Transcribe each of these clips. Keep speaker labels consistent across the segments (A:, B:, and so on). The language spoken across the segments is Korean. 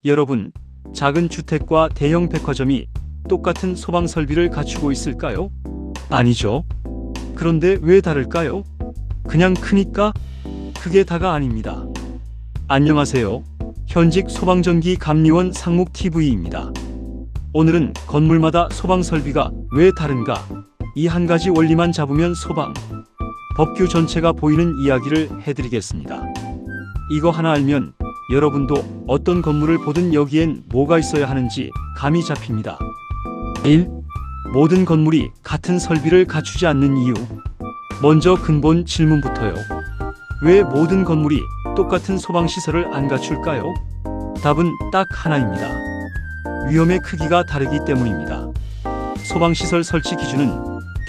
A: 여러분, 작은 주택과 대형 백화점이 똑같은 소방 설비를 갖추고 있을까요? 아니죠. 그런데 왜 다를까요? 그냥 크니까? 그게 다가 아닙니다. 안녕하세요. 현직 소방전기 감리원 상묵TV입니다. 오늘은 건물마다 소방 설비가 왜 다른가? 이 한 가지 원리만 잡으면 소방 법규 전체가 보이는 이야기를 해드리겠습니다. 이거 하나 알면 여러분도 어떤 건물을 보든 여기엔 뭐가 있어야 하는지 감이 잡힙니다. 1. 모든 건물이 같은 설비를 갖추지 않는 이유. 먼저 근본 질문부터요. 왜 모든 건물이 똑같은 소방시설을 안 갖출까요? 답은 딱 하나입니다. 위험의 크기가 다르기 때문입니다. 소방시설 설치 기준은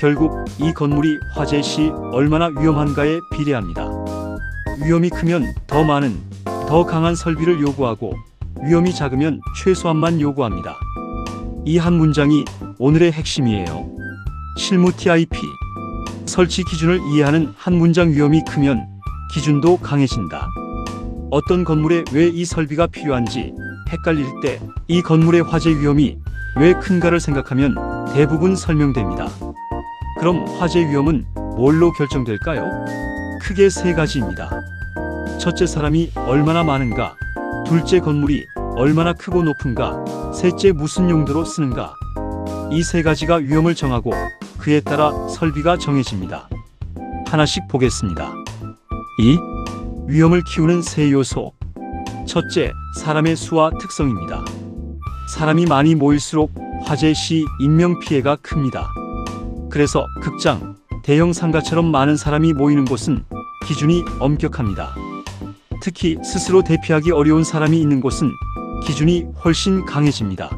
A: 결국 이 건물이 화재 시 얼마나 위험한가에 비례합니다. 위험이 크면 더 많은, 더 강한 설비를 요구하고 위험이 작으면 최소한만 요구합니다. 이 한 문장이 오늘의 핵심이에요. 실무 TIP. 설치 기준을 이해하는 한 문장. 위험이 크면 기준도 강해진다. 어떤 건물에 왜 이 설비가 필요한지 헷갈릴 때 이 건물의 화재 위험이 왜 큰가를 생각하면 대부분 설명됩니다. 그럼 화재 위험은 뭘로 결정될까요? 크게 세 가지입니다. 첫째, 사람이 얼마나 많은가. 둘째, 건물이 얼마나 크고 높은가. 셋째, 무슨 용도로 쓰는가. 이 세 가지가 위험을 정하고 그에 따라 설비가 정해집니다. 하나씩 보겠습니다. 2. 위험을 키우는 세 요소. 첫째, 사람의 수와 특성입니다. 사람이 많이 모일수록 화재 시 인명피해가 큽니다. 그래서 극장, 대형 상가처럼 많은 사람이 모이는 곳은 기준이 엄격합니다. 특히 스스로 대피하기 어려운 사람이 있는 곳은 기준이 훨씬 강해집니다.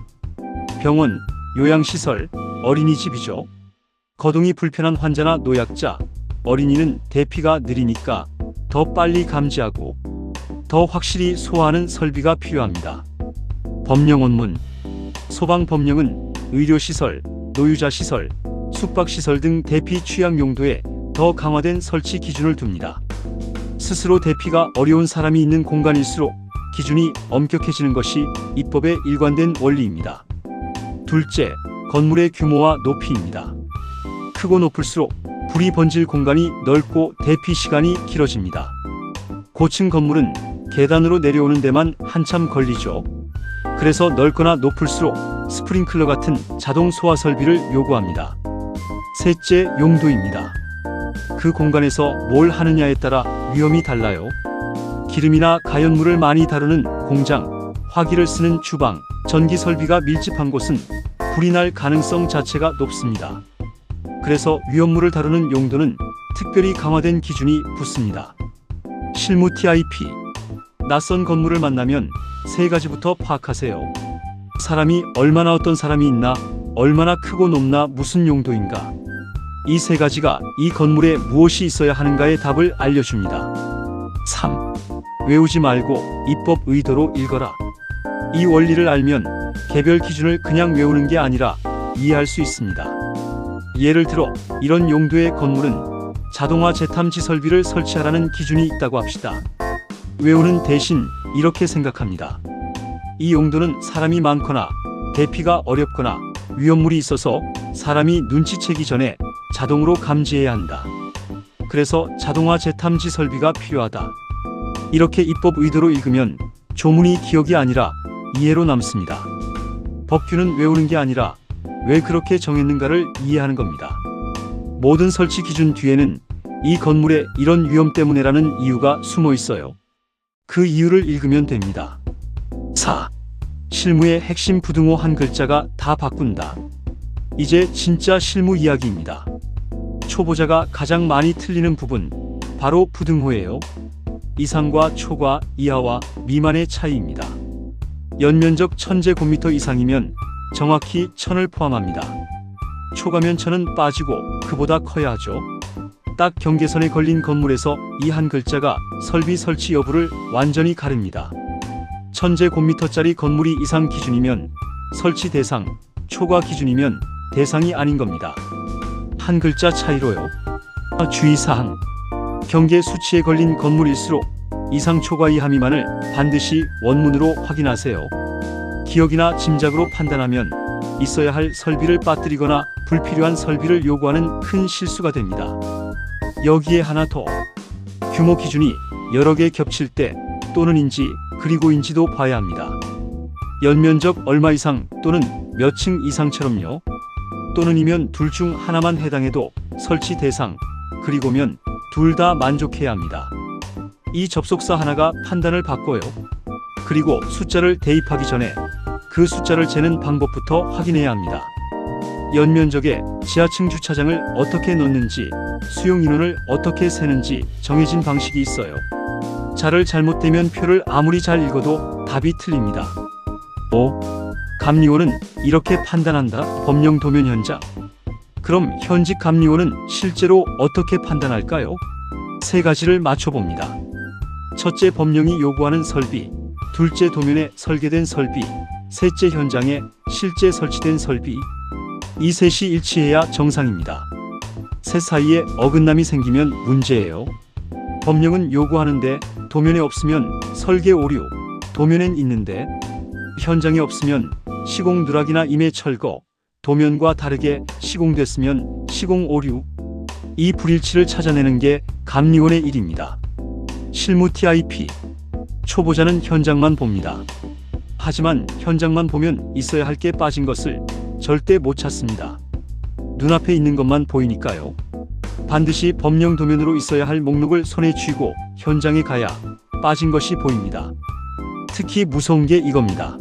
A: 병원, 요양시설, 어린이집이죠. 거동이 불편한 환자나 노약자, 어린이는 대피가 느리니까 더 빨리 감지하고 더 확실히 소화하는 설비가 필요합니다. 법령 원문. 소방법령은 의료시설, 노유자시설, 숙박시설 등 대피 취약 용도에 더 강화된 설치 기준을 둡니다. 스스로 대피가 어려운 사람이 있는 공간일수록 기준이 엄격해지는 것이 입법의 일관된 원리입니다. 둘째, 건물의 규모와 높이입니다. 크고 높을수록 불이 번질 공간이 넓고 대피 시간이 길어집니다. 고층 건물은 계단으로 내려오는 데만 한참 걸리죠. 그래서 넓거나 높을수록 스프링클러 같은 자동 소화 설비를 요구합니다. 셋째, 용도입니다. 그 공간에서 뭘 하느냐에 따라 위험이 달라요. 기름이나 가연물을 많이 다루는 공장, 화기를 쓰는 주방, 전기 설비가 밀집한 곳은 불이 날 가능성 자체가 높습니다. 그래서 위험물을 다루는 용도는 특별히 강화된 기준이 붙습니다. 실무 TIP. 낯선 건물을 만나면 세 가지부터 파악하세요. 사람이 얼마나, 어떤 사람이 있나, 얼마나 크고 높나, 무슨 용도인가. 이 세 가지가 이 건물에 무엇이 있어야 하는가의 답을 알려줍니다. 3. 외우지 말고 입법 의도로 읽어라. 이 원리를 알면 개별 기준을 그냥 외우는 게 아니라 이해할 수 있습니다. 예를 들어 이런 용도의 건물은 자동화 재탐지 설비를 설치하라는 기준이 있다고 합시다. 외우는 대신 이렇게 생각합니다. 이 용도는 사람이 많거나 대피가 어렵거나 위험물이 있어서 사람이 눈치채기 전에 자동으로 감지해야 한다. 그래서 자동화 재탐지 설비가 필요하다. 이렇게 입법 의도로 읽으면 조문이 기억이 아니라 이해로 남습니다. 법규는 외우는 게 아니라 왜 그렇게 정했는가를 이해하는 겁니다. 모든 설치 기준 뒤에는 이 건물에 이런 위험 때문에라는 이유가 숨어 있어요. 그 이유를 읽으면 됩니다. 4. 실무의 핵심. 부등호 한 글자가 다 바꾼다. 이제 진짜 실무 이야기입니다. 초보자가 가장 많이 틀리는 부분, 바로 부등호예요. 이상과 초과, 이하와 미만의 차이입니다. 연면적 1000제곱미터 이상이면 정확히 1000을 포함합니다. 초과면 1000은 빠지고 그보다 커야 하죠. 딱 경계선에 걸린 건물에서 이 한 글자가 설비 설치 여부를 완전히 가릅니다. 1000제곱미터짜리 건물이 이상 기준이면 설치 대상, 초과 기준이면 대상이 아닌 겁니다. 한 글자 차이로요. 주의사항. 경계 수치에 걸린 건물일수록 이상, 초과, 이하, 미만을 반드시 원문으로 확인하세요. 기억이나 짐작으로 판단하면 있어야 할 설비를 빠뜨리거나 불필요한 설비를 요구하는 큰 실수가 됩니다. 여기에 하나 더. 규모 기준이 여러 개 겹칠 때 또는 인지 그리고 인지도 봐야 합니다. 연면적 얼마 이상 또는 몇 층 이상처럼요. 또는이면 둘 중 하나만 해당해도 설치 대상 그리고면 둘 다 만족해야 합니다. 이 접속사 하나가 판단을 바꿔요. 그리고 숫자를 대입하기 전에 그 숫자를 재는 방법부터 확인해야 합니다. 연면적에 지하층 주차장을 어떻게 넣는지, 수용 인원을 어떻게 세는지 정해진 방식이 있어요. 자를 잘못되면 표를 아무리 잘 읽어도 답이 틀립니다. 감리원은 이렇게 판단한다. 법령 도면 현장. 그럼 현직 감리원은 실제로 어떻게 판단할까요? 세 가지를 맞춰봅니다. 첫째, 법령이 요구하는 설비. 둘째, 도면에 설계된 설비. 셋째, 현장에 실제 설치된 설비. 이 셋이 일치해야 정상입니다. 셋 사이에 어긋남이 생기면 문제예요. 법령은 요구하는데 도면에 없으면 설계 오류, 도면엔 있는데 현장에 없으면 시공 누락이나 임해 철거, 도면과 다르게 시공됐으면 시공 오류. 이 불일치를 찾아내는 게 감리원의 일입니다. 실무 TIP. 초보자는 현장만 봅니다. 하지만 현장만 보면 있어야 할 게 빠진 것을 절대 못 찾습니다. 눈앞에 있는 것만 보이니까요. 반드시 법령 도면으로 있어야 할 목록을 손에 쥐고 현장에 가야 빠진 것이 보입니다. 특히 무서운 게 이겁니다.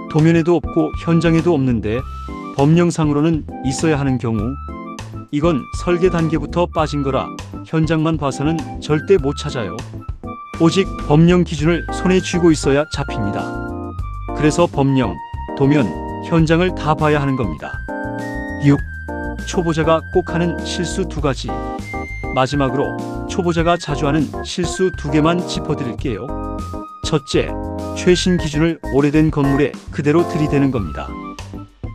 A: 도면에도 없고 현장에도 없는데 법령상으로는 있어야 하는 경우, 이건 설계 단계부터 빠진 거라 현장만 봐서는 절대 못 찾아요. 오직 법령 기준을 손에 쥐고 있어야 잡힙니다. 그래서 법령, 도면, 현장을 다 봐야 하는 겁니다. 6. 초보자가 꼭 하는 실수 2가지. 마지막으로 초보자가 자주 하는 실수 2개만 짚어드릴게요. 첫째, 최신 기준을 오래된 건물에 그대로 들이대는 겁니다.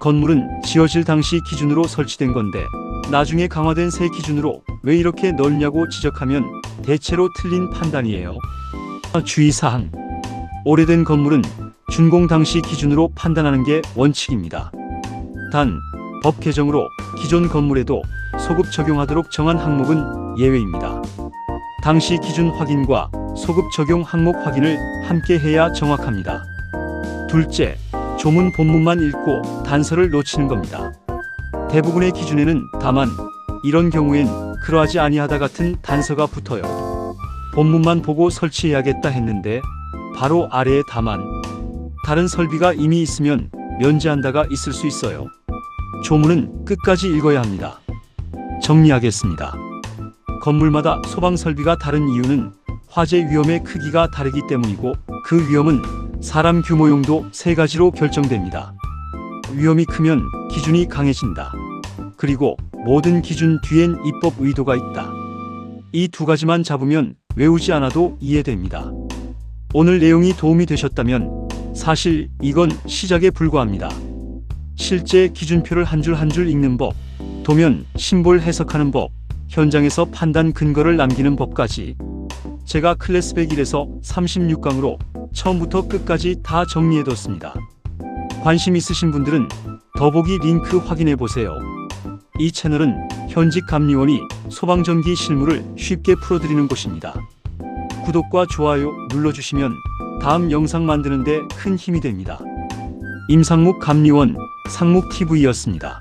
A: 건물은 지어질 당시 기준으로 설치된 건데 나중에 강화된 새 기준으로 왜 이렇게 넓냐고 지적하면 대체로 틀린 판단이에요. 주의사항. 오래된 건물은 준공 당시 기준으로 판단하는 게 원칙입니다. 단, 법 개정으로 기존 건물에도 소급 적용하도록 정한 항목은 예외입니다. 당시 기준 확인과 소급 적용 항목 확인을 함께 해야 정확합니다. 둘째, 조문 본문만 읽고 단서를 놓치는 겁니다. 대부분의 기준에는 다만 이런 경우엔 그러하지 아니하다 같은 단서가 붙어요. 본문만 보고 설치해야겠다 했는데 바로 아래에 다만 다른 설비가 이미 있으면 면제한다가 있을 수 있어요. 조문은 끝까지 읽어야 합니다. 정리하겠습니다. 건물마다 소방 설비가 다른 이유는 화재 위험의 크기가 다르기 때문이고 그 위험은 사람 규모용도 3가지로 결정됩니다. 위험이 크면 기준이 강해진다. 그리고 모든 기준 뒤엔 입법 의도가 있다. 이 2가지만 잡으면 외우지 않아도 이해됩니다. 오늘 내용이 도움이 되셨다면 사실 이건 시작에 불과합니다. 실제 기준표를 한 줄 한 줄 읽는 법, 도면, 심볼 해석하는 법, 현장에서 판단 근거를 남기는 법까지 제가 클래스 101에서 36강으로 처음부터 끝까지 다 정리해뒀습니다. 관심 있으신 분들은 더보기 링크 확인해보세요. 이 채널은 현직 감리원이 소방전기 실무를 쉽게 풀어드리는 곳입니다. 구독과 좋아요 눌러주시면 다음 영상 만드는데 큰 힘이 됩니다. 임상묵 감리원 상묵TV였습니다.